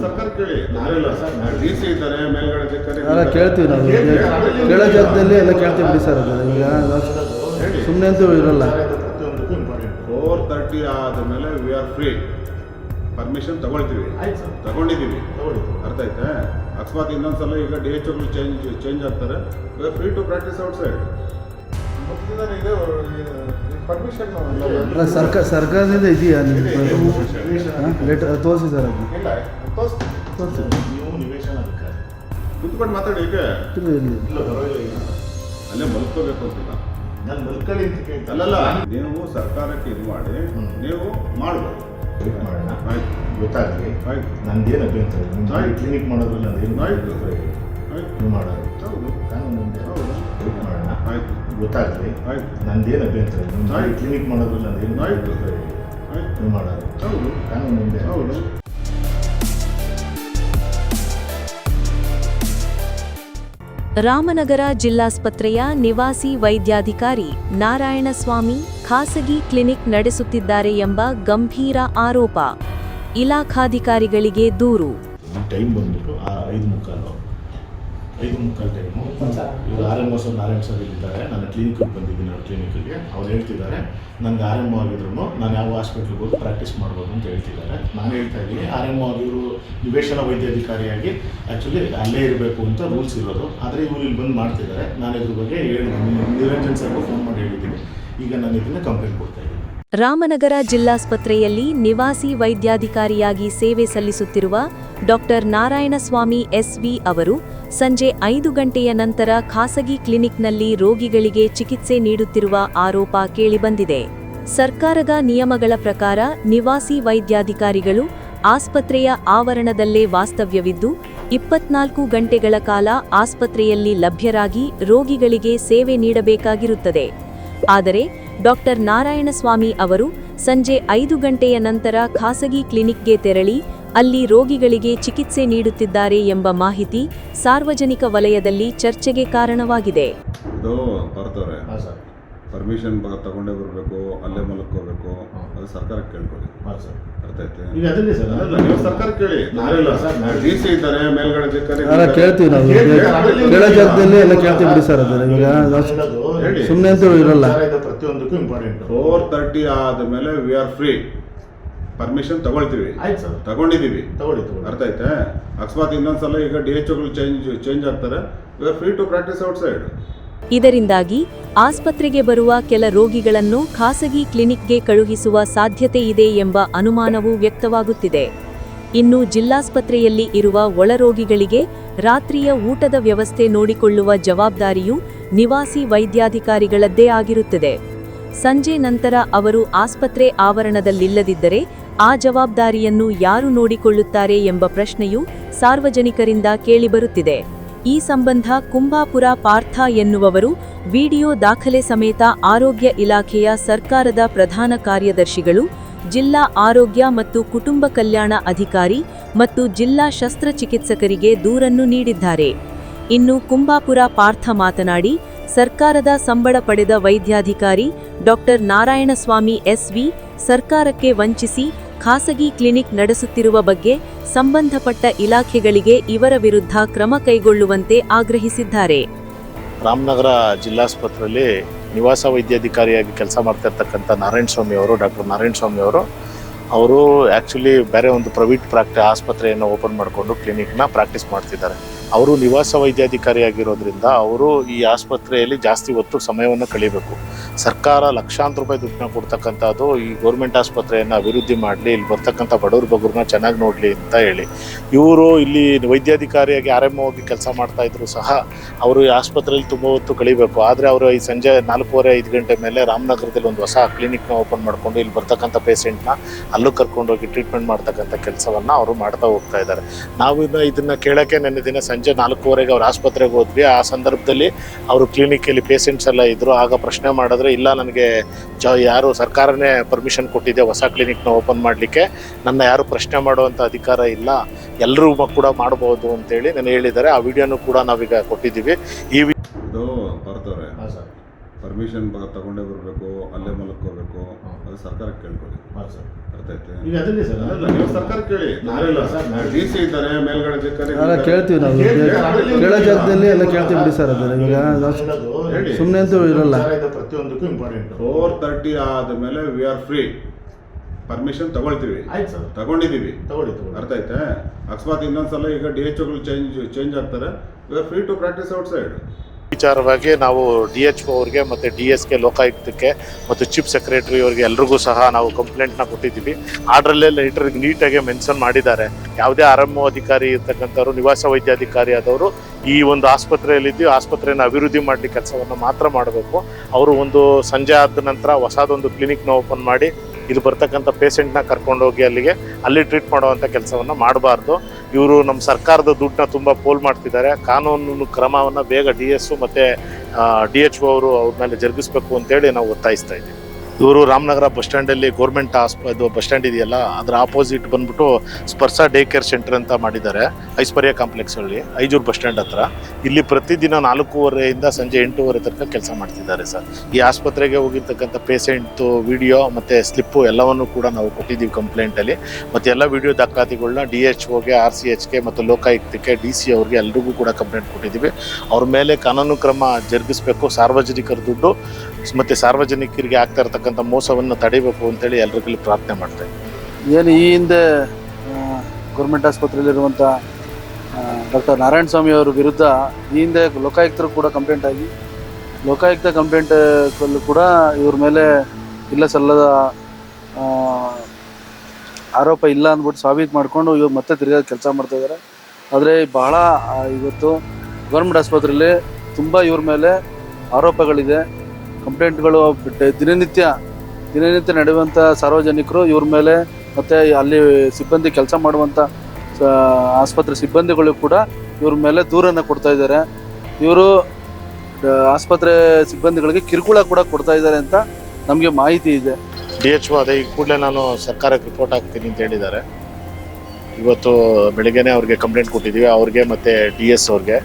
ಸರ್ಕಾರ ಕೇಳಿ ಡಿಸಿ ಇದ್ದಾರೆ ಮೇಲ್ಗಡೆ ಅಲ್ಲ ಕೇಳ್ತೀವಿ ನಾವು ಕೇಳೋ ಜಾಗದಲ್ಲಿ ಎಲ್ಲ ಕೇಳ್ತೀವಿ ಬಿಡಿ ಸರ್. ಅದು ಈಗ ಸುಮ್ಮನೆ ಅಂತೂ ಇರಲ್ಲ. 4:30 ಆದಮೇಲೆ ವಿ ಆರ್ ಫ್ರೀ, ಪರ್ಮಿಷನ್ ತಗೊಳ್ತೀವಿ, ತಗೊಂಡಿದ್ದೀವಿ. ಅರ್ಥ ಆಯ್ತಾ? ಅಕಸ್ಮಾತ್ ಇನ್ನೊಂದ್ಸಲ ಈಗ DHO ಚೇಂಜ್ ಆಗ್ತಾರೆ, we are free to practise outside. Permission ಸರ್ಕಾರದಿಂದ ಇದೆಯಾ ಲೆಟರ್ ತೋರಿಸಿ ಸರ್? ಅದು ತೋರಿಸಿ ಕುತ್ಕೊಂಡು ಮಾತಾಡಿ. ಈಗ ಅಲ್ಲೇ ಮಲ್ಕೋಬೇಕು ಅಂತಿಲ್ಲ, ನಾನು ಮಲ್ಕೊಳ್ಳಿ ಅಂತ ಕೇಳ್ತೀನಿ. ಅಲ್ಲಲ್ಲ, ನೀವು ಸರ್ಕಾರಕ್ಕೆ ಇದು ಮಾಡಿ ನೀವು ಮಾಡ್ಬೋದು. ಆಯ್ತು, ಗೊತ್ತಾಗಲಿ. ಆಯ್ತು, ನಂದೇನು ಅಭ್ಯಂತರ ಇಲ್ಲ. ಕ್ಲಿನಿಕ್ ಮಾಡೋದ್ರಲ್ಲಿ ನಂದೇನು ಆಯ್ತು, ನೀವು ಮಾಡೋದು ಹೌದು, ಕಾನೂನು ಮಾಡೋಣ. ಆಯ್ತು, ಗೊತ್ತಾಗಲಿ. ಆಯ್ತು, ನಂದೇನು ಅಭ್ಯಂತರ ಇಲ್ಲ. ಕ್ಲಿನಿಕ್ ಮಾಡೋದ್ರಲ್ಲಿ ನಂದೇನು ಆಯ್ತು, ಆಯ್ತು, ನೀವು ಮಾಡೋದು ಹೌದು, ಕಾನೂನು ಹೌದು. ರಾಮನಗರ ಜಿಲ್ಲಾಸ್ಪತ್ರೆಯ ನಿವಾಸಿ ವೈದ್ಯಾಧಿಕಾರಿ ನಾರಾಯಣಸ್ವಾಮಿ ಖಾಸಗಿ ಕ್ಲಿನಿಕ್ ನಡೆಸುತ್ತಿದ್ದಾರೆ ಎಂಬ ಗಂಭೀರ ಆರೋಪ. ಇಲಾಖಾಧಿಕಾರಿಗಳಿಗೆ ದೂರು. ಟೈಮ್ ಬಂದ್ಬಿಟ್ಟು 5:45 ಟೈಮು. ಇವರು RMO ಸರ್ ನಾರಾಯಣ ಸರ್ ಇಲ್ಲಿದ್ದಾರೆ. ನಾನು ಕ್ಲಿನಿಕ್ಗೆ ಬಂದಿದ್ದೀನಿ. ಅವ್ರ ಕ್ಲಿನಿಕ್ಗೆ ಅವ್ರು ಹೇಳ್ತಿದ್ದಾರೆ ನನಗೆ RMO ಆಗಿದ್ರು ನಾನು ಯಾವ ಹಾಸ್ಪಿಟ್ಲಿಗೆ ಹೋಗಿ ಪ್ರಾಕ್ಟೀಸ್ ಮಾಡ್ಬೋದು ಅಂತ ಹೇಳ್ತಿದ್ದಾರೆ. ನಾನು ಹೇಳ್ತಾ ಇದ್ದೀನಿ RMO ಆಗಿರು ನಿವೇಶನ ವೈದ್ಯಾಧಿಕಾರಿಯಾಗಿ ಆ್ಯಕ್ಚುಲಿ ಅಲ್ಲೇ ಇರಬೇಕು ಅಂತ ರೂಲ್ಸ್ ಇರೋದು. ಆದರೆ ಇವರು ಇಲ್ಲಿ ಬಂದು ಮಾಡ್ತಿದ್ದಾರೆ. ನಾನು ಇದ್ರ ಬಗ್ಗೆ ನಿರಂಜನ್ ಸರ್ಗೂ ಫೋನ್ ಮಾಡಿ ಹೇಳಿದ್ದೀನಿ. ಈಗ ನಾನು ಇದನ್ನು ಕಂಪ್ಲೇಂಟ್ ಕೊಡ್ತಾ ಇದ್ದೀನಿ. ರಾಮನಗರ ಜಿಲ್ಲಾಸ್ಪತ್ರೆಯಲ್ಲಿ ನಿವಾಸಿ ವೈದ್ಯಾಧಿಕಾರಿಯಾಗಿ ಸೇವೆ ಸಲ್ಲಿಸುತ್ತಿರುವ ಡಾಕ್ಟರ್ ನಾರಾಯಣಸ್ವಾಮಿ SV ಅವರು ಸಂಜೆ 5 ಗಂಟೆಯ ನಂತರ ಖಾಸಗಿ ಕ್ಲಿನಿಕ್ನಲ್ಲಿ ರೋಗಿಗಳಿಗೆ ಚಿಕಿತ್ಸೆ ನೀಡುತ್ತಿರುವ ಆರೋಪ ಕೇಳಿಬಂದಿದೆ. ಸರ್ಕಾರದ ನಿಯಮಗಳ ಪ್ರಕಾರ ನಿವಾಸಿ ವೈದ್ಯಾಧಿಕಾರಿಗಳು ಆಸ್ಪತ್ರೆಯ ಆವರಣದಲ್ಲೇ ವಾಸ್ತವ್ಯವಿದ್ದು 24 ಗಂಟೆಗಳ ಕಾಲ ಆಸ್ಪತ್ರೆಯಲ್ಲಿ ಲಭ್ಯರಾಗಿ ರೋಗಿಗಳಿಗೆ ಸೇವೆ ನೀಡಬೇಕಾಗಿರುತ್ತದೆ. ಆದರೆ ಡಾಕ್ಟರ್ ನಾರಾಯಣಸ್ವಾಮಿ ಅವರು ಸಂಜೆ 5 ಗಂಟೆಯ ನಂತರ ಖಾಸಗಿ ಕ್ಲಿನಿಕ್ಗೆ ತೆರಳಿ ಅಲ್ಲಿ ರೋಗಿಗಳಿಗೆ ಚಿಕಿತ್ಸೆ ನೀಡುತ್ತಿದ್ದಾರೆ ಎಂಬ ಮಾಹಿತಿ ಸಾರ್ವಜನಿಕ ವಲಯದಲ್ಲಿ ಚರ್ಚೆಗೆ ಕಾರಣವಾಗಿದೆ. ಪರ್ಮಿಷನ್ ತಗೊಂಡೇ ಬರಬೇಕು, ಅಲ್ಲೇ ಮಲ್ಕೋಬೇಕು, ಅದು ಸರ್ಕಾರಕ್ಕೆ ಕೇಳ್ಕೊಳ್ಳಿ. ಅರ್ಥ ಆಯ್ತು? ನೀವು ಸರ್ಕಾರ ಕೇಳಿ. ಡಿಸಿ ಇದ್ದಾರೆ ಮೇಲ್ಗಡೆ ಅಲ್ಲ ಕೇಳ್ತೀವಿ ನಾವು ಕೇಳೋ ಜಾಗದಲ್ಲಿ ಎಲ್ಲ ಕೇಳ್ತೀವಿ ಬಿಡಿ ಸರ್. ಅದು ಈಗ ಸುಮ್ಮನೆ ಅಂತೂ ಇರಲ್ಲ. ಪ್ರತಿಯೊಂದಕ್ಕೂ ಇಂಪಾರ್ಟೆಂಟ್. 4:30 ಆದಮೇಲೆ ವಿ ಆರ್ ಫ್ರೀ, ಪರ್ಮಿಷನ್ ತಗೊಳ್ತೀವಿ, ತಗೊಂಡಿದ್ದೀವಿ. ಅರ್ಥ ಆಯ್ತಾ? ಅಕಸ್ಮಾತ್ ಇನ್ನೊಂದ್ಸಲ ಈಗ DHO ಚೇಂಜ್ ಆಗ್ತಾರೆ, we are free to practise outside. ಇದರಿಂದಾಗಿ ಆಸ್ಪತ್ರೆಗೆ ಬರುವ ಕೆಲ ರೋಗಿಗಳನ್ನು ಖಾಸಗಿ ಕ್ಲಿನಿಕ್ಗೆ ಕಳುಹಿಸುವ ಸಾಧ್ಯತೆ ಇದೆ ಎಂಬ ಅನುಮಾನವೂ ವ್ಯಕ್ತವಾಗುತ್ತಿದೆ. ಇನ್ನು ಜಿಲ್ಲಾಸ್ಪತ್ರೆಯಲ್ಲಿ ಇರುವ ಒಳರೋಗಿಗಳಿಗೆ ರಾತ್ರಿಯ ಊಟದ ವ್ಯವಸ್ಥೆ ನೋಡಿಕೊಳ್ಳುವ ಜವಾಬ್ದಾರಿಯು ನಿವಾಸಿ ವೈದ್ಯಾಧಿಕಾರಿಗಳದ್ದೇ ಆಗಿರುತ್ತದೆ. ಸಂಜೆ ನಂತರ ಅವರು ಆಸ್ಪತ್ರೆ ಆವರಣದಲ್ಲಿಲ್ಲದಿದ್ದರೆ ಆ ಜವಾಬ್ದಾರಿಯನ್ನು ಯಾರು ನೋಡಿಕೊಳ್ಳುತ್ತಾರೆ ಎಂಬ ಪ್ರಶ್ನೆಯು ಸಾರ್ವಜನಿಕರಿಂದ ಕೇಳಿಬರುತ್ತಿದೆ. ಈ ಸಂಬಂಧ ಕುಂಬಾಪುರ ಪಾರ್ಥ ಎನ್ನುವವರು ವಿಡಿಯೋ ದಾಖಲೆ ಸಮೇತ ಆರೋಗ್ಯ ಇಲಾಖೆಯ ಸರ್ಕಾರದ ಪ್ರಧಾನ ಕಾರ್ಯದರ್ಶಿಗಳು, ಜಿಲ್ಲಾ ಆರೋಗ್ಯ ಮತ್ತು ಕುಟುಂಬ ಕಲ್ಯಾಣ ಅಧಿಕಾರಿ ಮತ್ತು ಜಿಲ್ಲಾ ಶಸ್ತ್ರಚಿಕಿತ್ಸಕರಿಗೆ ದೂರನ್ನು ನೀಡಿದ್ದಾರೆ. ಇನ್ನು ಕುಂಬಾಪುರ ಪಾರ್ಥ ಮಾತನಾಡಿ, ಸರ್ಕಾರದ ಸಂಬಳ ಪಡೆದ ವೈದ್ಯಾಧಿಕಾರಿ ಡಾಕ್ಟರ್ ನಾರಾಯಣಸ್ವಾಮಿ SV ಸರ್ಕಾರಕ್ಕೆ ವಂಚಿಸಿ ಖಾಸಗಿ ಕ್ಲಿನಿಕ್ ನಡೆಸುತ್ತಿರುವ ಬಗ್ಗೆ ಸಂಬಂಧಪಟ್ಟ ಇಲಾಖೆಗಳಿಗೆ ಇವರ ವಿರುದ್ಧ ಕ್ರಮ ಕೈಗೊಳ್ಳುವಂತೆ ಆಗ್ರಹಿಸಿದ್ದಾರೆ. ರಾಮನಗರ ಜಿಲ್ಲಾಸ್ಪತ್ರೆಯಲ್ಲಿ ನಿವಾಸ ವೈದ್ಯಾಧಿಕಾರಿಯಾಗಿ ಕೆಲಸ ಮಾಡ್ತಾ ಇರ್ತಕ್ಕಂಥ ನಾರಾಯಣಸ್ವಾಮಿ ಅವರು, ಡಾಕ್ಟರ್ ನಾರಾಯಣಸ್ವಾಮಿ ಅವರು ಆ್ಯಕ್ಚುಲಿ ಬೇರೆ ಒಂದು ಪ್ರೈವೇಟ್ ಆಸ್ಪತ್ರೆಯನ್ನು ಓಪನ್ ಮಾಡಿಕೊಂಡು ಕ್ಲಿನಿಕ್ನ ಪ್ರಾಕ್ಟೀಸ್ ಮಾಡ್ತಿದ್ದಾರೆ. ಅವರು ನಿವಾಸ ವೈದ್ಯಾಧಿಕಾರಿಯಾಗಿರೋದ್ರಿಂದ ಅವರು ಈ ಆಸ್ಪತ್ರೆಯಲ್ಲಿ ಜಾಸ್ತಿ ಹೊತ್ತು ಸಮಯವನ್ನು ಕಳೀಬೇಕು. ಸರ್ಕಾರ ಲಕ್ಷಾಂತರ ರೂಪಾಯಿ ದುಡ್ಡನ್ನ ಕೊಡ್ತಕ್ಕಂಥದ್ದು ಈ ಗೌರ್ಮೆಂಟ್ ಆಸ್ಪತ್ರೆಯನ್ನು ಅಭಿವೃದ್ಧಿ ಮಾಡಲಿ, ಇಲ್ಲಿ ಬರ್ತಕ್ಕಂಥ ಬಡವ್ರ ಬಗ್ಗರನ್ನ ಚೆನ್ನಾಗಿ ನೋಡಲಿ ಅಂತ ಹೇಳಿ ಇವರು ಇಲ್ಲಿ ವೈದ್ಯಾಧಿಕಾರಿಯಾಗಿ RMO ಆಗಿ ಕೆಲಸ ಮಾಡ್ತಾಯಿದ್ರು ಸಹ ಅವರು ಈ ಆಸ್ಪತ್ರೆಯಲ್ಲಿ ತುಂಬ ಹೊತ್ತು ಕಳೀಬೇಕು. ಆದರೆ ಅವರು ಈ ಸಂಜೆ 4:45 ಗಂಟೆ ಮೇಲೆ ರಾಮನಗರದಲ್ಲಿ ಒಂದು ಹೊಸ ಕ್ಲಿನಿಕ್ನ ಓಪನ್ ಮಾಡಿಕೊಂಡು ಇಲ್ಲಿ ಬರ್ತಕ್ಕಂಥ ಪೇಷೆಂಟ್ನ ಅಲ್ಲೂ ಕರ್ಕೊಂಡೋಗಿ ಟ್ರೀಟ್ಮೆಂಟ್ ಮಾಡ್ತಕ್ಕಂಥ ಕೆಲಸವನ್ನು ಅವರು ಮಾಡ್ತಾ ಹೋಗ್ತಾ ಇದ್ದಾರೆ. ನಾವು ಇದನ್ನು ಕೇಳೋಕ್ಕೆ ನೆನ್ನೆ ದಿನ ಸಂಜೆ 4:15 ಅವ್ರ ಆಸ್ಪತ್ರೆಗೆ ಹೋದ್ವಿ. ಆ ಸಂದರ್ಭದಲ್ಲಿ ಅವರು ಕ್ಲಿನಿಕಲ್ಲಿ ಪೇಷೆಂಟ್ಸ್ ಎಲ್ಲ ಇದ್ದರು. ಆಗ ಪ್ರಶ್ನೆ ಮಾಡಿದ್ರೆ ಇಲ್ಲ, ನನಗೆ ಯಾರು ಸರ್ಕಾರನೇ ಪರ್ಮಿಷನ್ ಕೊಟ್ಟಿದೆ ಹೊಸ ಕ್ಲಿನಿಕ್ನ ಓಪನ್ ಮಾಡಲಿಕ್ಕೆ, ನನ್ನ ಯಾರು ಪ್ರಶ್ನೆ ಮಾಡುವಂಥ ಅಧಿಕಾರ ಇಲ್ಲ, ಎಲ್ಲರೂ ಕೂಡ ಮಾಡ್ಬೋದು ಅಂತೇಳಿ ನಾನು ಹೇಳಿದ್ದಾರೆ. ಆ ವಿಡಿಯೋನು ಕೂಡ ನಾವೀಗ ಕೊಟ್ಟಿದ್ದೀವಿ. ಪರ್ಮಿಷನ್ ತಗೊಂಡೇ ಬರಬೇಕು, ಅಲ್ಲೇ ಮಲ್ಕೋಬೇಕು, ಅದು ಸರ್ಕಾರಕ್ಕೆ ಕೇಳ್ಕೊಳ್ಳಿ. ಅರ್ಥ ಆಯ್ತಾ? ಅಲ್ಲ, ನೀವು ಸರ್ಕಾರ ಕೇಳಿ, DC ಇದ್ದಾರೆ, ಮೇಲ್ಗಡೆ ಅಧಿಕಾರಿ ಅಲ್ಲ ಕೇಳ್ತೀವಿ ನಾವು, ಕೇಳೋ ಜಾಗದಲ್ಲಿ ಎಲ್ಲ ಕೇಳ್ತೀವಿ ಬಿಡಿ ಸರ್. ಅದು ಈಗ ಸುಮ್ಮನೆ ಅಂತೂ ಇರಲ್ಲ. ಪ್ರತಿಯೊಂದಕ್ಕೂ ಇಂಪಾರ್ಟೆಂಟ್. 4:30 ಆದಮೇಲೆ ವಿ ಆರ್ ಫ್ರೀ. ಪರ್ಮಿಷನ್ ತಗೊಳ್ತೀವಿ, ತಗೊಂಡಿದ್ದೀವಿ. ಅರ್ಥ ಆಯ್ತಾ? ಅಕಸ್ಮಾತ್ ಇನ್ನೊಂದ್ಸಲ ಈಗ DHOಗಳು ಚೇಂಜ್ ಆಗ್ತಾರೆ, we are free to practise outside. ವಿಚಾರವಾಗಿ ನಾವು DHO ಅವ್ರಿಗೆ ಮತ್ತು DSK ಲೋಕಾಯುಕ್ತಕ್ಕೆ ಮತ್ತು ಚೀಫ್ ಸೆಕ್ರೆಟರಿ ಅವರಿಗೆ ಎಲ್ರಿಗೂ ಸಹ ನಾವು ಕಂಪ್ಲೇಂಟ್ನ ಕೊಟ್ಟಿದ್ದೀವಿ. ಅದರಲ್ಲೇ ಲೆಟರ್ಗೆ ನೀಟಾಗಿ ಮೆನ್ಷನ್ ಮಾಡಿದ್ದಾರೆ, ಯಾವುದೇ ಆರಂಭ ಅಧಿಕಾರಿ ಇರ್ತಕ್ಕಂಥವ್ರು, ನಿವಾಸ ವೈದ್ಯಾಧಿಕಾರಿ ಆದವರು ಈ ಒಂದು ಆಸ್ಪತ್ರೆಯಲ್ಲಿದ್ದು ಆಸ್ಪತ್ರೆಯನ್ನು ಅಭಿವೃದ್ಧಿ ಮಾಡಲಿಕ್ಕೆ ಕೆಲಸವನ್ನು ಮಾತ್ರ ಮಾಡಬೇಕು. ಅವರು ಒಂದು ಸಂಜೆ ಆದ ನಂತರ ಹೊಸದೊಂದು ಕ್ಲಿನಿಕ್ನ ಓಪನ್ ಮಾಡಿ ಇಲ್ಲಿ ಬರ್ತಕ್ಕಂಥ ಪೇಷೆಂಟ್ನ ಕರ್ಕೊಂಡೋಗಿ ಅಲ್ಲಿ ಟ್ರೀಟ್ ಮಾಡುವಂಥ ಕೆಲಸವನ್ನು ಮಾಡಬಾರ್ದು. ಇವರು ನಮ್ಮ ಸರ್ಕಾರದ ದುಡ್ಡನ್ನ ತುಂಬ ಪೋಲ್ ಮಾಡ್ತಿದ್ದಾರೆ. ಕಾನೂನು ಕ್ರಮವನ್ನು ಬೇಗ DS ಮತ್ತು DHO ಅವರು ಅವ್ರ ಮೇಲೆ ಜರುಗಿಸ್ಬೇಕು ಅಂತೇಳಿ ನಾವು ಒತ್ತಾಯಿಸ್ತಾ ಇದ್ದೀವಿ. ಇವರು ರಾಮನಗರ ಬಸ್ ಸ್ಟ್ಯಾಂಡಲ್ಲಿ ಗೌರ್ಮೆಂಟ್ ಇದು ಬಸ್ ಸ್ಟ್ಯಾಂಡ್ ಇದೆಯಲ್ಲ, ಅದರ ಆಪೋಸಿಟ್ ಬಂದ್ಬಿಟ್ಟು ಸ್ಪರ್ಶ ಡೇ ಕೇರ್ ಸೆಂಟರ್ ಅಂತ ಮಾಡಿದ್ದಾರೆ ಐಶ್ವರ್ಯ ಕಾಂಪ್ಲೆಕ್ಸಲ್ಲಿ, ಐಜೂರು ಬಸ್ ಸ್ಟ್ಯಾಂಡ್ ಹತ್ರ. ಇಲ್ಲಿ ಪ್ರತಿದಿನ 4:30 ಸಂಜೆ 8:00 ತನಕ ಕೆಲಸ ಮಾಡ್ತಿದ್ದಾರೆ ಸರ್. ಈ ಆಸ್ಪತ್ರೆಗೆ ಹೋಗಿರ್ತಕ್ಕಂಥ ಪೇಷೆಂಟ್ದು ವಿಡಿಯೋ ಮತ್ತು ಸ್ಲಿಪ್ಪು ಎಲ್ಲವನ್ನು ಕೂಡ ನಾವು ಕೊಟ್ಟಿದ್ದೀವಿ ಕಂಪ್ಲೇಂಟಲ್ಲಿ. ಮತ್ತು ಎಲ್ಲ ವಿಡಿಯೋ ದಾಖಲಾತಿಗಳನ್ನ DHOಗೆ, RCHಗೆ ಮತ್ತು ಲೋಕಾಯುಕ್ತಕ್ಕೆ, DC ಅವ್ರಿಗೆ ಎಲ್ರಿಗೂ ಕೂಡ ಕಂಪ್ಲೇಂಟ್ ಕೊಟ್ಟಿದ್ದೀವಿ. ಅವ್ರ ಮೇಲೆ ಕಾನೂನು ಕ್ರಮ ಜರುಗಿಸಬೇಕು. ಸಾರ್ವಜನಿಕರ ದುಡ್ಡು ಮತ್ತು ಸಾರ್ವಜನಿಕರಿಗೆ ಆಗ್ತಾ ಇರತಕ್ಕಂಥ ಮೋಸವನ್ನು ತಡಿಬೇಕು ಅಂತೇಳಿ ಎಲ್ರಿಗೂ ಪ್ರಾರ್ಥನೆ ಮಾಡ್ತಾ ಇದ್ದೀವಿ. ಏನು ಈ ಹಿಂದೆ ಗೌರ್ಮೆಂಟ್ ಆಸ್ಪತ್ರೆಯಲ್ಲಿರುವಂಥ ಡಾಕ್ಟರ್ ನಾರಾಯಣ ಸ್ವಾಮಿ ಅವರ ವಿರುದ್ಧ ಈ ಹಿಂದೆ ಲೋಕಾಯುಕ್ತರು ಕೂಡ ಕಂಪ್ಲೇಂಟ್ ಆಗಿ, ಲೋಕಾಯುಕ್ತ ಕಂಪ್ಲೇಂಟಲ್ಲೂ ಕೂಡ ಇವ್ರ ಮೇಲೆ ಇಲ್ಲ ಸಲ್ಲದ ಆರೋಪ ಇಲ್ಲ ಅಂದ್ಬಿಟ್ಟು ಸಾಬೀತು ಮಾಡಿಕೊಂಡು ಇವ್ರು ಮತ್ತೆ ತಿರ್ಗಾ ಕೆಲಸ ಮಾಡ್ತಾಯಿದ್ದಾರೆ. ಆದರೆ ಬಹಳ ಇವತ್ತು ಗೌರ್ಮೆಂಟ್ ಆಸ್ಪತ್ರೆಯಲ್ಲಿ ತುಂಬ ಇವ್ರ ಮೇಲೆ ಆರೋಪಗಳಿದೆ, ಕಂಪ್ಲೇಂಟ್ಗಳು ದಿನನಿತ್ಯ ನಡೆಯುವಂಥ ಸಾರ್ವಜನಿಕರು ಇವ್ರ ಮೇಲೆ ಮತ್ತು ಅಲ್ಲಿ ಸಿಬ್ಬಂದಿ ಕೆಲಸ ಮಾಡುವಂಥ ಆಸ್ಪತ್ರೆ ಸಿಬ್ಬಂದಿಗಳು ಕೂಡ ಇವ್ರ ಮೇಲೆ ದೂರನ್ನು ಕೊಡ್ತಾ ಇದ್ದಾರೆ. ಇವರು ಆಸ್ಪತ್ರೆ ಸಿಬ್ಬಂದಿಗಳಿಗೆ ಕಿರುಕುಳ ಕೂಡ ಕೊಡ್ತಾ ಇದ್ದಾರೆ ಅಂತ ನಮಗೆ ಮಾಹಿತಿ ಇದೆ. DHO ಅದೇ ಈ ಕೂಡಲೇ ನಾನು ಸರ್ಕಾರಕ್ಕೆ ರಿಪೋರ್ಟ್ ಹಾಕ್ತೀನಿ ಅಂತ ಹೇಳಿದ್ದಾರೆ. ಇವತ್ತು ಬೆಳಿಗ್ಗೆನೇ ಅವ್ರಿಗೆ ಕಂಪ್ಲೇಂಟ್ ಕೊಟ್ಟಿದ್ದೀವಿ, ಅವ್ರಿಗೆ ಮತ್ತು DS ಅವ್ರಿಗೆ,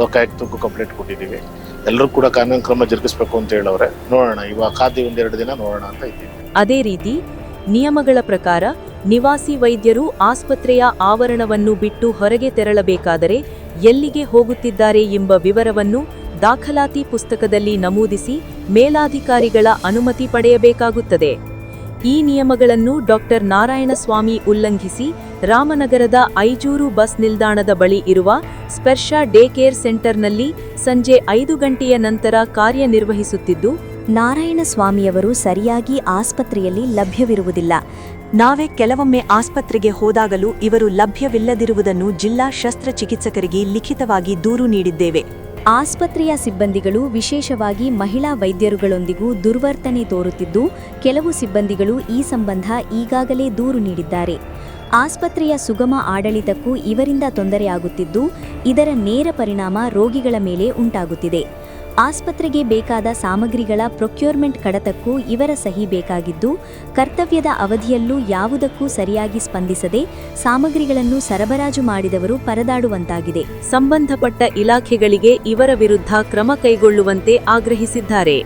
ಲೋಕಾಯುಕ್ತಕ್ಕೂ ಕಂಪ್ಲೇಂಟ್ ಕೊಟ್ಟಿದ್ದೀವಿ. ಎಲ್ಲರೂ ಕೂಡ ಕಾನೂನು ಕ್ರಮ ಜರುಗಿಸಬೇಕು ಅಂತ ಹೇಳವ್ರೆ. ನೋಡೋಣ, ಇವಾಗ ಕಾದಿ 1-2 ದಿನ ನೋಡೋಣ ಅಂತ ಇದ್ದೀವಿ. ಅದೇ ರೀತಿ ನಿಯಮಗಳ ಪ್ರಕಾರ ನಿವಾಸಿ ವೈದ್ಯರು ಆಸ್ಪತ್ರೆಯ ಆವರಣವನ್ನು ಬಿಟ್ಟು ಹೊರಗೆ ತೆರಳಬೇಕಾದರೆ ಎಲ್ಲಿಗೆ ಹೋಗುತ್ತಿದ್ದಾರೆ ಎಂಬ ವಿವರವನ್ನು ದಾಖಲಾತಿ ಪುಸ್ತಕದಲ್ಲಿ ನಮೂದಿಸಿ ಮೇಲಾಧಿಕಾರಿಗಳ ಅನುಮತಿ ಪಡೆಯಬೇಕಾಗುತ್ತದೆ. ಈ ನಿಯಮಗಳನ್ನು ಡಾಕ್ಟರ್ ನಾರಾಯಣಸ್ವಾಮಿ ಉಲ್ಲಂಘಿಸಿ ರಾಮನಗರದ ಐಜೂರು ಬಸ್ ನಿಲ್ದಾಣದ ಬಳಿ ಇರುವ ಸ್ಪರ್ಶ ಡೇ ಕೇರ್ ಸೆಂಟರ್ನಲ್ಲಿ ಸಂಜೆ 5 ಗಂಟೆಯ ನಂತರ ಕಾರ್ಯನಿರ್ವಹಿಸುತ್ತಿದ್ದು, ನಾರಾಯಣಸ್ವಾಮಿಯವರು ಸರಿಯಾಗಿ ಆಸ್ಪತ್ರೆಯಲ್ಲಿ ಲಭ್ಯವಿರುವುದಿಲ್ಲ. ನಾವೇ ಕೆಲವೊಮ್ಮೆ ಆಸ್ಪತ್ರೆಗೆ ಹೋದಾಗಲೂ ಇವರು ಲಭ್ಯವಿಲ್ಲದಿರುವುದನ್ನು ಜಿಲ್ಲಾ ಶಸ್ತ್ರಚಿಕಿತ್ಸಕರಿಗೆ ಲಿಖಿತವಾಗಿ ದೂರು ನೀಡಿದ್ದೇವೆ. ಆಸ್ಪತ್ರೆಯ ಸಿಬ್ಬಂದಿಗಳು ವಿಶೇಷವಾಗಿ ಮಹಿಳಾ ವೈದ್ಯರುಗಳೊಂದಿಗೂ ದುರ್ವರ್ತನೆ ತೋರುತ್ತಿದ್ದು, ಕೆಲವು ಸಿಬ್ಬಂದಿಗಳು ಈ ಸಂಬಂಧ ಈಗಾಗಲೇ ದೂರು ನೀಡಿದ್ದಾರೆ. ಆಸ್ಪತ್ರೆಯ ಸುಗಮ ಆಡಳಿತಕ್ಕೂ ಇವರಿಂದ ತೊಂದರೆಯಾಗುತ್ತಿದ್ದು, ಇದರ ನೇರ ಪರಿಣಾಮ ರೋಗಿಗಳ ಮೇಲೆ ಉಂಟಾಗುತ್ತಿದೆ. ಆಸ್ಪತ್ರೆಗೆ ಬೇಕಾದ ಸಾಮಗ್ರಿಗಳ ಪ್ರೊಕ್ಯೂರ್ಮೆಂಟ್ ಕಡತಕ್ಕೂ ಇವರ ಸಹಿ ಬೇಕಾಗಿದ್ದು, ಕರ್ತವ್ಯದ ಅವಧಿಯಲ್ಲೂ ಯಾವುದಕ್ಕೂ ಸರಿಯಾಗಿ ಸ್ಪಂದಿಸದೆ ಸಾಮಗ್ರಿಗಳನ್ನು ಸರಬರಾಜು ಮಾಡಿದವರು ಪರದಾಡುವಂತಾಗಿದೆ. ಸಂಬಂಧಪಟ್ಟ ಇಲಾಖೆಗಳಿಗೆ ಇವರ ವಿರುದ್ಧ ಕ್ರಮ ಕೈಗೊಳ್ಳುವಂತೆ ಆಗ್ರಹಿಸಿದ್ದಾರೆ.